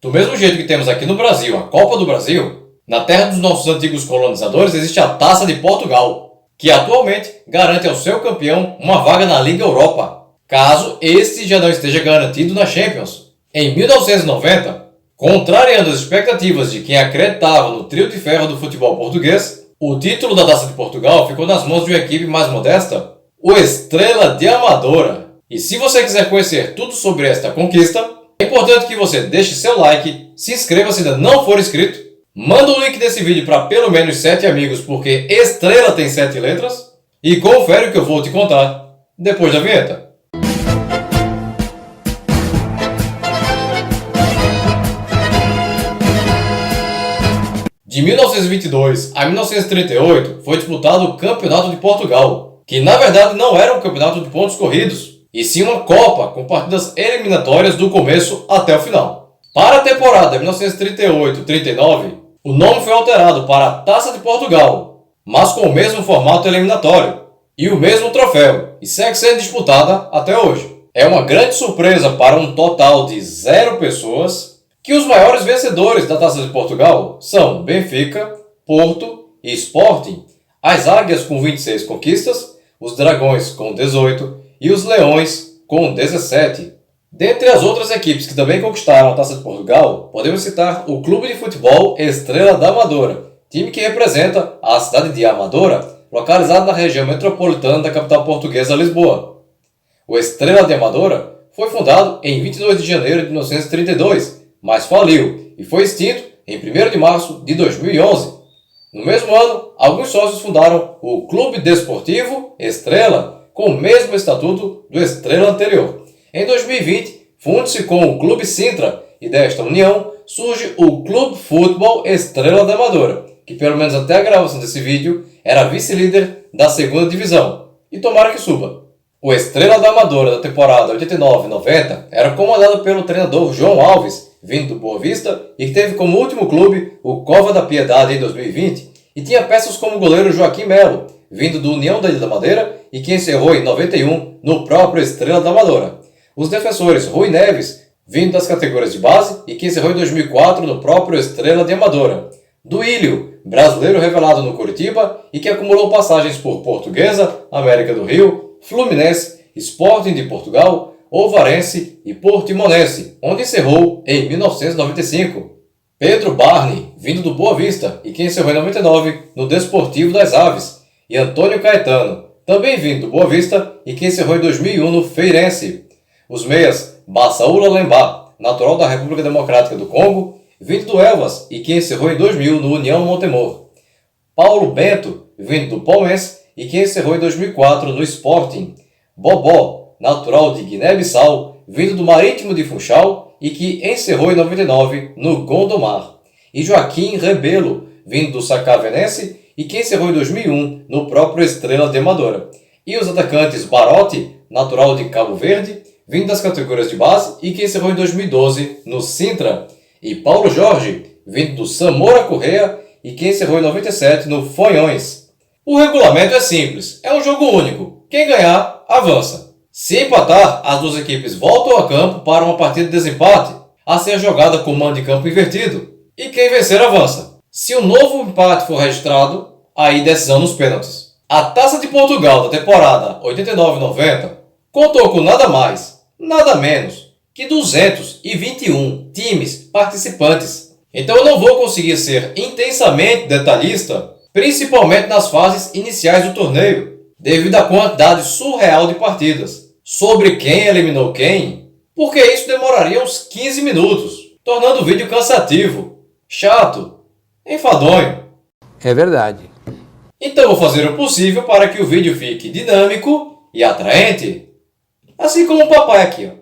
Do mesmo jeito que temos aqui no Brasil a Copa do Brasil, na terra dos nossos antigos colonizadores existe a Taça de Portugal, que atualmente garante ao seu campeão uma vaga na Liga Europa, caso este já não esteja garantido na Champions. Em 1990, contrariando as expectativas de quem acreditava no trio de ferro do futebol português, o título da Taça de Portugal ficou nas mãos de uma equipe mais modesta, o Estrela de Amadora. E se você quiser conhecer tudo sobre esta conquista, é importante que você deixe seu like, se inscreva se ainda não for inscrito, manda o link desse vídeo para pelo menos 7 amigos, porque Estrela tem 7 letras, e confere o que eu vou te contar depois da vinheta. De 1922 a 1938 foi disputado o Campeonato de Portugal, que na verdade não era um campeonato de pontos corridos, e sim uma Copa com partidas eliminatórias do começo até o final. Para a temporada 1938-39, o nome foi alterado para Taça de Portugal, mas com o mesmo formato eliminatório e o mesmo troféu, e segue sendo disputada até hoje. É uma grande surpresa para um total de 0 pessoas que os maiores vencedores da Taça de Portugal são Benfica, Porto e Sporting, as Águias com 26 conquistas, os Dragões com 18 e os Leões com 17. Dentre as outras equipes que também conquistaram a Taça de Portugal, podemos citar o Clube de Futebol Estrela da Amadora, time que representa a cidade de Amadora, localizada na região metropolitana da capital portuguesa, Lisboa. O Estrela de Amadora foi fundado em 22 de janeiro de 1932, mas faliu e foi extinto em 1º de março de 2011. No mesmo ano, alguns sócios fundaram o Clube Desportivo Estrela, com o mesmo estatuto do Estrela anterior. Em 2020, funde-se com o Clube Sintra e desta união surge o Clube Futebol Estrela da Amadora, que pelo menos até a gravação desse vídeo era vice-líder da 2ª divisão, e tomara que suba. O Estrela da Amadora da temporada 89-90 era comandado pelo treinador João Alves, vindo do Boa Vista, e que teve como último clube o Cova da Piedade em 2020, e tinha peças como o goleiro Joaquim Melo, vindo do União da Ilha da Madeira e que encerrou em 91 no próprio Estrela da Amadora. Os defensores Rui Neves, vindo das categorias de base e que encerrou em 2004 no próprio Estrela de Amadora. Duílio, brasileiro revelado no Coritiba e que acumulou passagens por Portuguesa, América do Rio, Fluminense, Sporting de Portugal, Ovarense e Portimonense, onde encerrou em 1995. Pedro Barney, vindo do Boa Vista e que encerrou em 99 no Desportivo das Aves. E Antônio Caetano, também vindo do Boa Vista e que encerrou em 2001 no Feirense. Os meias Bassaoula Lembá, natural da República Democrática do Congo, vindo do Elvas e que encerrou em 2000 no União Montemor. Paulo Bento, vindo do Palmeiras e que encerrou em 2004 no Sporting. Bobó, natural de Guiné-Bissau, vindo do Marítimo de Funchal e que encerrou em 99 no Gondomar. E Joaquim Rebelo, vindo do Sacavenense e que encerrou em 2001 no próprio Estrela de Amadora. E os atacantes Barote, natural de Cabo Verde, vindo das categorias de base e que encerrou em 2012 no Sintra. E Paulo Jorge, vindo do Samora Correia e que encerrou em 97 no Fonhões. O regulamento é simples, é um jogo único. Quem ganhar, avança. Se empatar, as duas equipes voltam a campo para uma partida de desempate, a ser jogada com mando de campo invertido. E quem vencer, avança. Se um novo empate for registrado, aí decisão nos pênaltis. A Taça de Portugal da temporada 89-90 contou com nada mais, nada menos que 221 times participantes. Então eu não vou conseguir ser intensamente detalhista, principalmente nas fases iniciais do torneio, devido à quantidade surreal de partidas. Sobre quem eliminou quem, porque isso demoraria uns 15 minutos, tornando o vídeo cansativo, chato, enfadonho. É verdade. Então vou fazer o possível para que o vídeo fique dinâmico e atraente. Assim como o papai aqui, ó.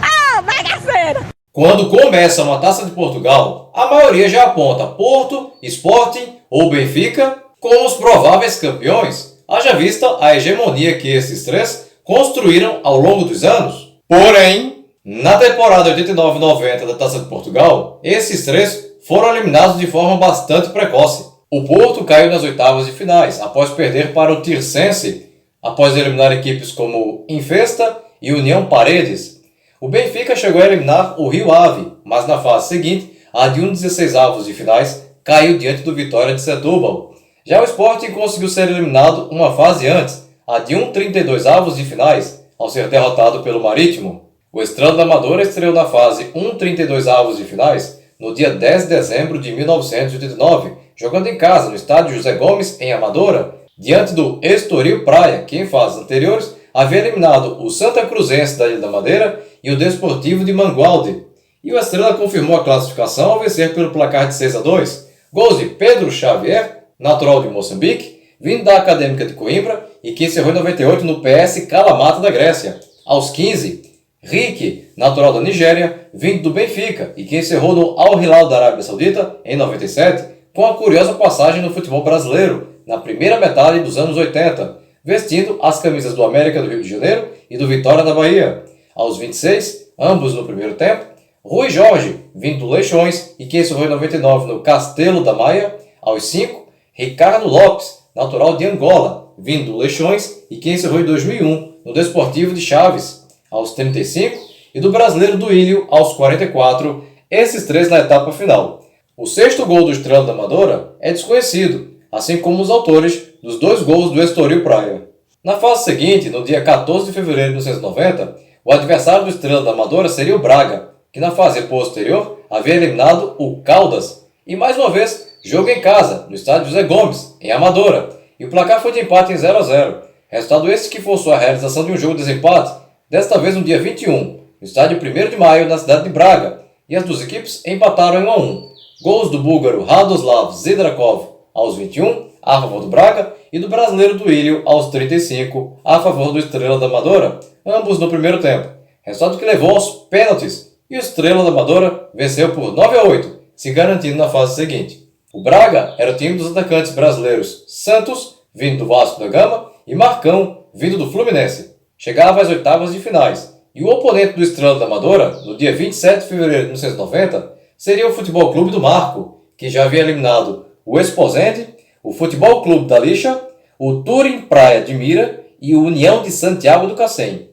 Ah, bagaceira! Quando começa uma Taça de Portugal, a maioria já aponta Porto, Sporting ou Benfica como os prováveis campeões, haja vista a hegemonia que esses três construíram ao longo dos anos. Porém, na temporada 89-90 da Taça de Portugal, esses três foram eliminados de forma bastante precoce. O Porto caiu nas oitavas de finais, após perder para o Tirsense, após eliminar equipes como Infesta e União Paredes. O Benfica chegou a eliminar o Rio Ave, mas na fase seguinte, a de 16avos de finais, caiu diante do Vitória de Setúbal. Já o Sporting conseguiu ser eliminado uma fase antes, a de 32avos de finais, ao ser derrotado pelo Marítimo. O Estrela da Amadora estreou na fase 32avos de finais no dia 10 de dezembro de 1989, jogando em casa no estádio José Gomes, em Amadora, diante do Estoril Praia, que em fases anteriores havia eliminado o Santa Cruzense da Ilha da Madeira e o Desportivo de Mangualde. E o Estrela confirmou a classificação ao vencer pelo placar de 6-2, gols de Pedro Xavier, natural de Moçambique, vindo da Acadêmica de Coimbra e que encerrou em 98 no PS Kalamata da Grécia. Aos 15, Rick, natural da Nigéria, vindo do Benfica e que encerrou no Al Hilal da Arábia Saudita em 97, com a curiosa passagem no futebol brasileiro, na primeira metade dos anos 80, vestindo as camisas do América do Rio de Janeiro e do Vitória da Bahia. Aos 26, ambos no primeiro tempo, Rui Jorge, vindo do Leixões e que encerrou em 99 no Castelo da Maia. Aos 5, Ricardo Lopes, natural de Angola, vindo do Leixões e que encerrou em 2001 no Desportivo de Chaves. Aos 35, e do brasileiro Duílio aos 44, esses três na etapa final. O sexto gol do Estrela da Amadora é desconhecido, assim como os autores dos 2 gols do Estoril Praia. Na fase seguinte, no dia 14 de fevereiro de 1990, o adversário do Estrela da Amadora seria o Braga, que na fase posterior havia eliminado o Caldas. E mais uma vez, jogo em casa, no estádio José Gomes, em Amadora, e o placar foi de empate em 0-0. Resultado esse que forçou a realização de um jogo de desempate, desta vez no dia 21, no estádio 1º de Maio, na cidade de Braga, e as duas equipes empataram em 1-1. Gols do búlgaro Radoslav Zidrakov aos 21, a favor do Braga, e do brasileiro Duílio aos 35, a favor do Estrela da Amadora, ambos no primeiro tempo. Resultado que levou aos pênaltis, e o Estrela da Amadora venceu por 9-8, se garantindo na fase seguinte. O Braga era o time dos atacantes brasileiros Santos, vindo do Vasco da Gama, e Marcão, vindo do Fluminense. Chegava às oitavas de finais, e o oponente do Estrela da Amadora, no dia 27 de fevereiro de 1990, seria o Futebol Clube do Marco, que já havia eliminado o Esposende, o Futebol Clube da Lixa, o Turim Praia de Mira e o União de Santiago do Cacém.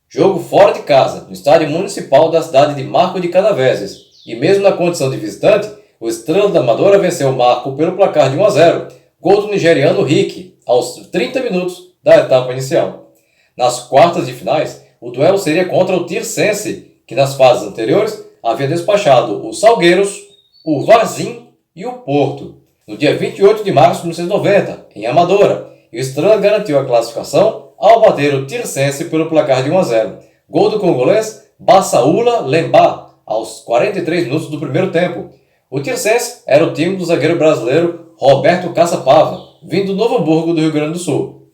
Jogo fora de casa, no estádio municipal da cidade de Marco de Canaveses, e mesmo na condição de visitante, o Estrela da Amadora venceu o Marco pelo placar de 1-0, gol do nigeriano Rick, aos 30 minutos da etapa inicial. Nas quartas de finais, o duelo seria contra o Tirsense, que nas fases anteriores havia despachado o Salgueiros, o Varzim e o Porto. No dia 28 de março de 1990, em Amadora, e o Estrela garantiu a classificação ao bater o Tirsense pelo placar de 1-0. Gol do congolês Bassaoula Lemba, aos 43 minutos do primeiro tempo. O Tirsense era o time do zagueiro brasileiro Roberto Caçapava, vindo do Novo Hamburgo do Rio Grande do Sul.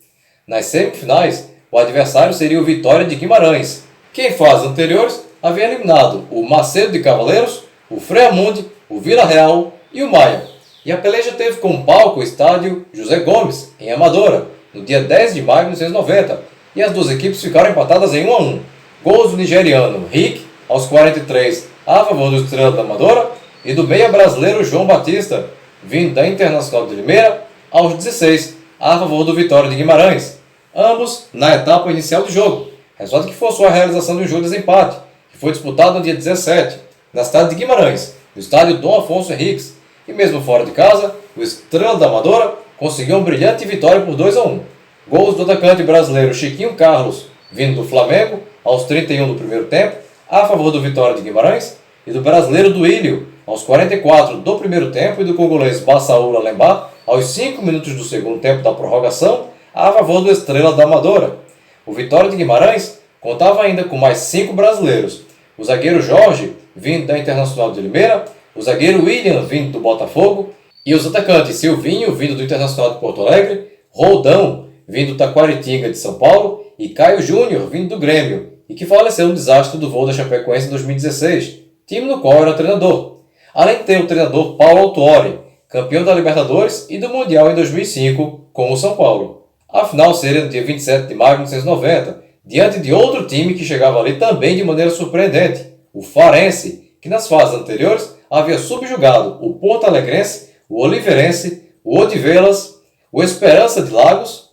Nas semifinais, o adversário seria o Vitória de Guimarães, que em fases anteriores havia eliminado o Macedo de Cavaleiros, o Freamundi, o Vila Real e o Maia. E a peleja teve como palco o estádio José Gomes, em Amadora, no dia 10 de maio de 1990, e as duas equipes ficaram empatadas em 1-1. Gols do nigeriano Rick, aos 43, a favor do Estrela da Amadora, e do meia brasileiro João Batista, vindo da Internacional de Limeira, aos 16, a favor do Vitória de Guimarães, ambos na etapa inicial do jogo, resultado que forçou a realização de um jogo de desempate, que foi disputado no dia 17, na cidade de Guimarães, no estádio Dom Afonso Henriques, e mesmo fora de casa, o Estrela da Amadora conseguiu uma brilhante vitória por 2-1. Gols do atacante brasileiro Chiquinho Carlos, vindo do Flamengo, aos 31 do primeiro tempo, a favor do Vitória de Guimarães, e do brasileiro Duílio, aos 44 do primeiro tempo, e do congolês Bassaoula Lemba, aos 5 minutos do segundo tempo da prorrogação, a favor do Estrela da Amadora. O Vitória de Guimarães contava ainda com mais 5 brasileiros: o zagueiro Jorge, vindo da Internacional de Limeira, o zagueiro William, vindo do Botafogo, e os atacantes Silvinho, vindo do Internacional de Porto Alegre, Roldão, vindo do Taquaritinga de São Paulo, e Caio Júnior, vindo do Grêmio, e que faleceu no desastre do voo da Chapecoense em 2016, time no qual era treinador. Além de ter o treinador Paulo Autuori, campeão da Libertadores e do Mundial em 2005 com o São Paulo. A final seria no dia 27 de maio de 1990, diante de outro time que chegava ali também de maneira surpreendente, o Farense, que nas fases anteriores havia subjugado o Porto Alegrense, o Oliveirense, o Odivelas, o Esperança de Lagos,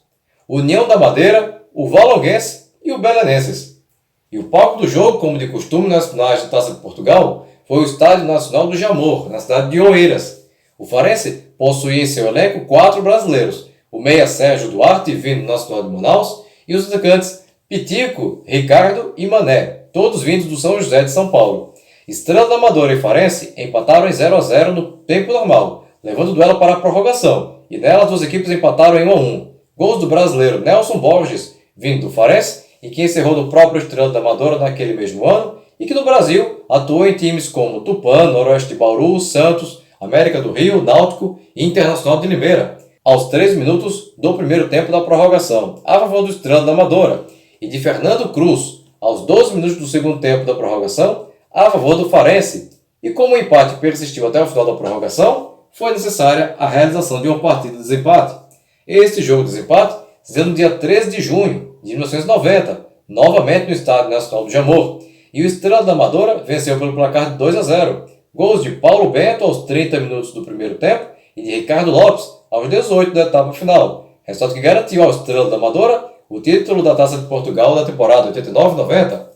o União da Madeira, o Valonguense e o Belenenses. E o palco do jogo, como de costume nas finais da Taça de Portugal, foi o Estádio Nacional do Jamor, na cidade de Oeiras. O Farense possuía em seu elenco 4 brasileiros, o meia Sérgio Duarte, vindo do Nacional de Manaus, e os atacantes Pitico, Ricardo e Mané, todos vindos do São José de São Paulo. Estrela da Amadora e Farense empataram em 0 a 0 no tempo normal, levando o duelo para a prorrogação, e nela as duas equipes empataram em 1 a 1. Gols do brasileiro Nelson Borges, vindo do Farense, e que encerrou no próprio Estrela da Amadora naquele mesmo ano, e que no Brasil atuou em times como Tupã, Noroeste de Bauru, Santos, América do Rio, Náutico e Internacional de Limeira, aos 3 minutos do primeiro tempo da prorrogação, a favor do Estrela da Amadora, e de Fernando Cruz, aos 12 minutos do segundo tempo da prorrogação, a favor do Farense. E como o empate persistiu até o final da prorrogação, foi necessária a realização de uma partida de desempate. Este jogo de desempate se deu no dia 13 de junho de 1990, novamente no Estádio Nacional do Jamor, e o Estrela da Amadora venceu pelo placar de 2 a 0, gols de Paulo Bento aos 30 minutos do primeiro tempo e de Ricardo Lopes aos 18 da etapa final, resultado que garantiu ao Estrela da Amadora o título da Taça de Portugal da temporada 89-90.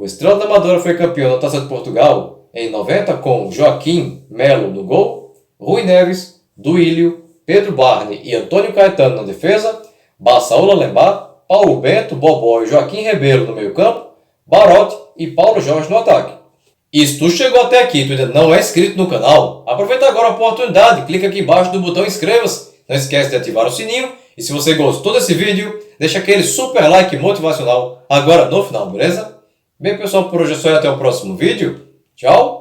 O Estrela da Amadora foi campeão da Taça de Portugal em 90 com Joaquim Melo no gol, Rui Neves, Duílio, Pedro Barney e Antônio Caetano na defesa, Bassaola Lembá, Paulo Bento, Bobó e Joaquim Rebelo no meio campo, Barote e Paulo Jorge no ataque. E se tu chegou até aqui e tu ainda não é inscrito no canal, aproveita agora a oportunidade, clica aqui embaixo do botão inscreva-se, não esquece de ativar o sininho e se você gostou desse vídeo, deixa aquele super like motivacional agora no final, beleza? Bem pessoal, por hoje é só e até o próximo vídeo. Tchau!